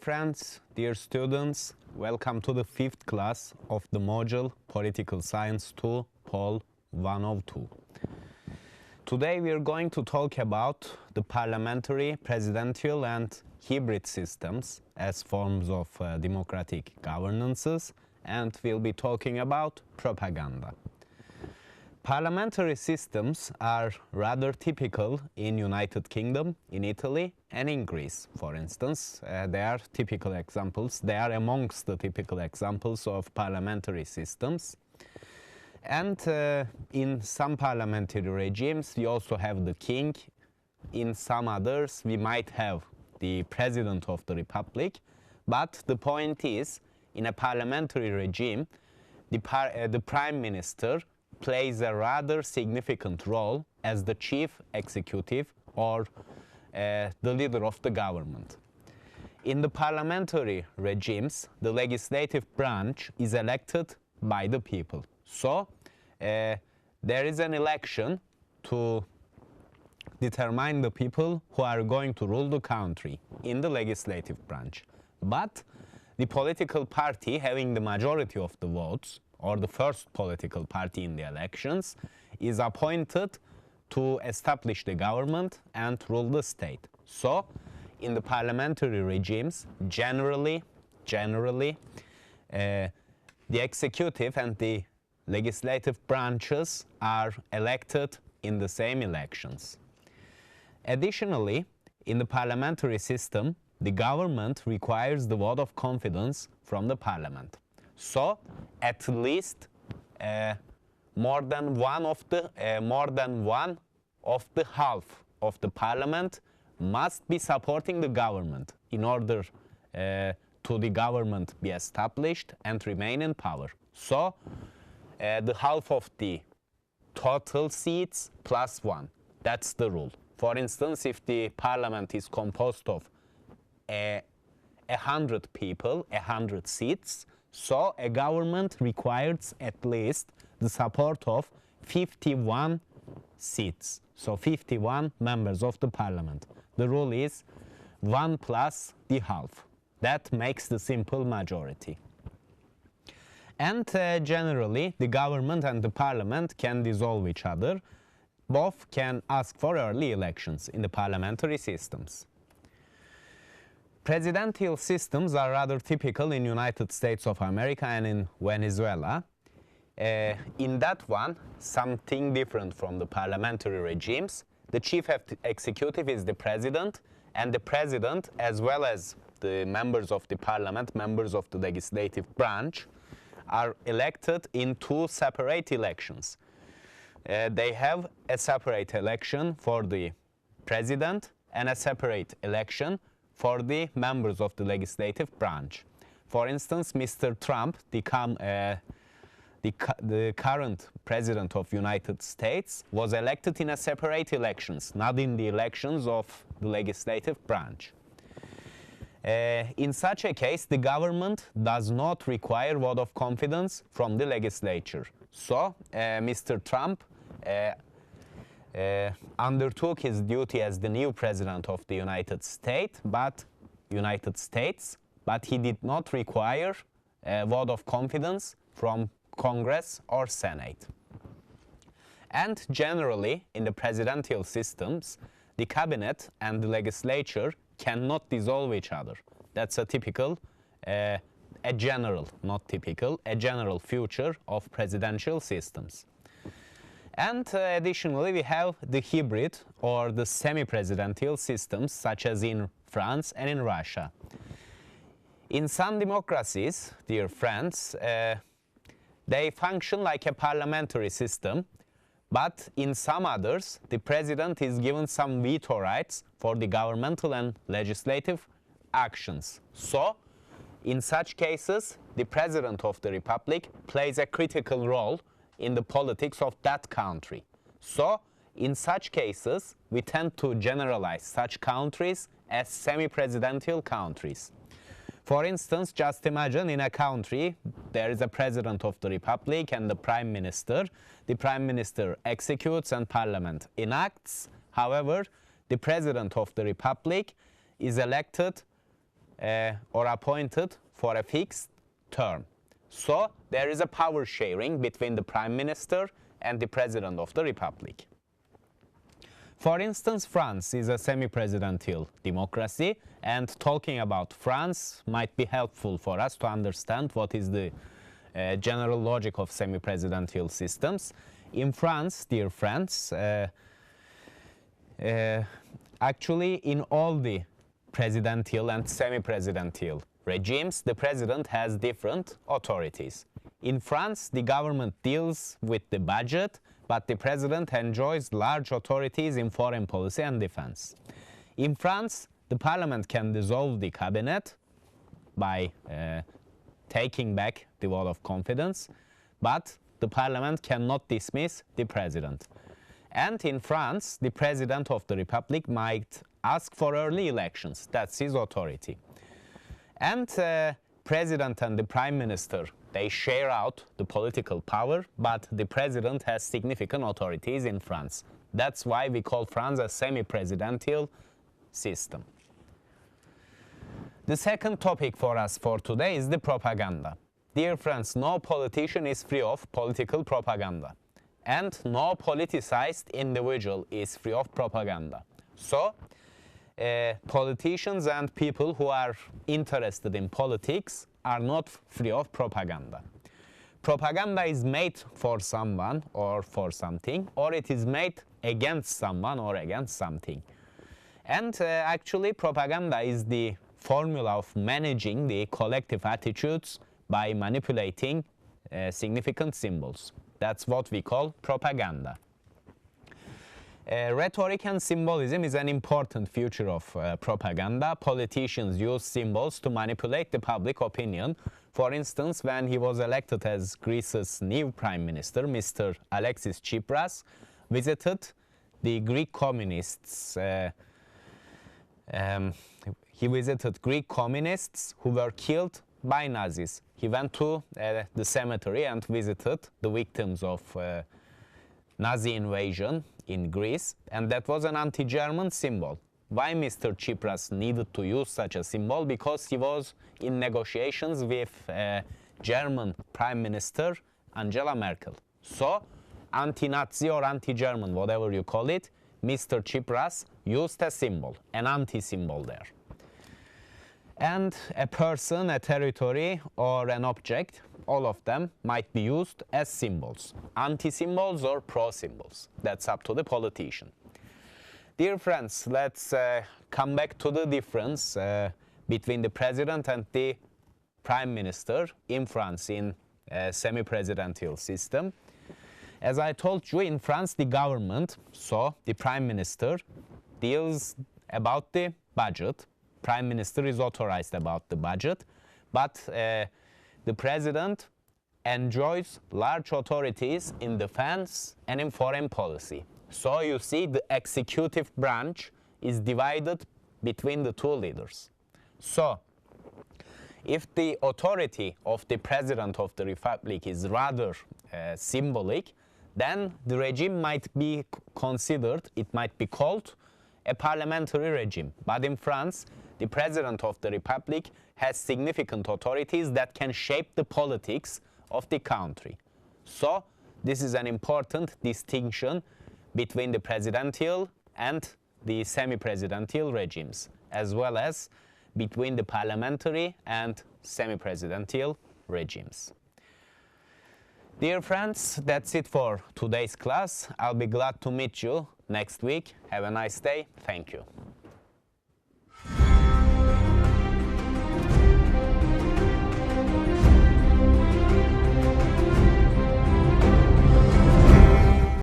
friends, dear students, welcome to the 5th class of the module Political Science 2, Pol 102. Today we are going to talk about the parliamentary, presidential and hybrid systems as forms of democratic governances, and we'll be talking about propaganda. Parliamentary systems are rather typical in United Kingdom, in Italy and in Greece, for instance. They are typical examples. They are amongst the typical examples of parliamentary systems. And in some parliamentary regimes we also have the king. In some others we might have the president of the republic. But the point is, in a parliamentary regime, the prime minister plays a rather significant role as the chief executive or the leader of the government. In the parliamentary regimes, the legislative branch is elected by the people. So there is an election to determine the people who are going to rule the country in the legislative branch. But the political party having the majority of the votes, or the first political party in the elections, is appointed to establish the government and rule the state. So, in the parliamentary regimes, generally, the executive and the legislative branches are elected in the same elections. Additionally, in the parliamentary system, the government requires the vote of confidence from the parliament. So, at least more than one of the half of the parliament must be supporting the government in order to the government be established and remain in power. So, the half of the total seats plus one. That's the rule. For instance, if the parliament is composed of 100 people, 100 seats, so a government requires at least the support of 51 seats. So 51 members of the parliament. The rule is 1 plus the half. That makes the simple majority. And generally, the government and the parliament can dissolve each other. Both can ask for early elections in the parliamentary systems. Presidential systems are rather typical in United States of America and in Venezuela. In that one, something different from the parliamentary regimes. The chief executive is the president, and the president, as well as the members of the parliament, members of the legislative branch, are elected in two separate elections. They have a separate election for the president and a separate election for the members of the legislative branch. For instance, Mr. Trump, the current president of United States, was elected in a separate elections, not in the elections of the legislative branch. In such a case, the government does not require vote of confidence from the legislature. So, Mr. Trump undertook his duty as the new president of the United States, but he did not require a vote of confidence from Congress or Senate. And generally, in the presidential systems, the cabinet and the legislature cannot dissolve each other. That's a typical, a general feature of presidential systems. And additionally, we have the hybrid or the semi-presidential systems, such as in France and in Russia. In some democracies, dear friends, they function like a parliamentary system, but in some others, the president is given some veto rights for the governmental and legislative actions. So, in such cases, the president of the republic plays a critical role in the politics of that country. So, in such cases, we tend to generalize such countries as semi-presidential countries. For instance, just imagine in a country there is a president of the republic and the prime minister. The prime minister executes and parliament enacts. However, the president of the republic is elected or appointed for a fixed term. So there is a power sharing between the Prime Minister and the President of the Republic. For instance, France is a semi-presidential democracy, and talking about France might be helpful for us to understand what is the general logic of semi-presidential systems. In France, dear friends, actually in all the presidential and semi-presidential regimes, the president has different authorities. In France, the government deals with the budget, but the president enjoys large authorities in foreign policy and defense. In France, the parliament can dissolve the cabinet by taking back the vote of confidence, but the parliament cannot dismiss the president. And in France, the president of the republic might ask for early elections. That's his authority. And president and the prime minister, they share out the political power, but the president has significant authorities in France. That's why we call France a semi-presidential system. The second topic for us for today is the propaganda. Dear friends, no politician is free of political propaganda. And no politicized individual is free of propaganda. So, politicians and people who are interested in politics are not free of propaganda. Propaganda is made for someone or for something, or it is made against someone or against something. And actually, propaganda is the formula of managing the collective attitudes by manipulating significant symbols. That's what we call propaganda. Rhetoric and symbolism is an important feature of propaganda. Politicians use symbols to manipulate the public opinion. For instance, when he was elected as Greece's new prime minister, Mr. Alexis Tsipras visited the Greek communists. He visited Greek communists who were killed by Nazis. He went to the cemetery and visited the victims of Nazi invasion in Greece, and that was an anti-German symbol. Why Mr. Tsipras needed to use such a symbol? Because he was in negotiations with German Prime Minister Angela Merkel. So, anti-Nazi or anti-German, whatever you call it, Mr. Tsipras used a symbol, an anti-symbol there. And a person, a territory, or an object, all of them might be used as symbols, anti-symbols or pro-symbols. That's up to the politician. Dear friends, let's come back to the difference between the president and the prime minister in France in a semi-presidential system. As I told you, in France, the government, so the prime minister, deals about the budget. Prime minister is authorized about the budget, but the president enjoys large authorities in defense and in foreign policy. So you see, the executive branch is divided between the two leaders. So if the authority of the president of the republic is rather symbolic, then the regime might be considered, it might be called a parliamentary regime. But in France, the president of the republic has significant authorities that can shape the politics of the country. So this is an important distinction between the presidential and the semi-presidential regimes, as well as between the parliamentary and semi-presidential regimes. Dear friends, that's it for today's class. I'll be glad to meet you next week. Have a nice day. Thank you.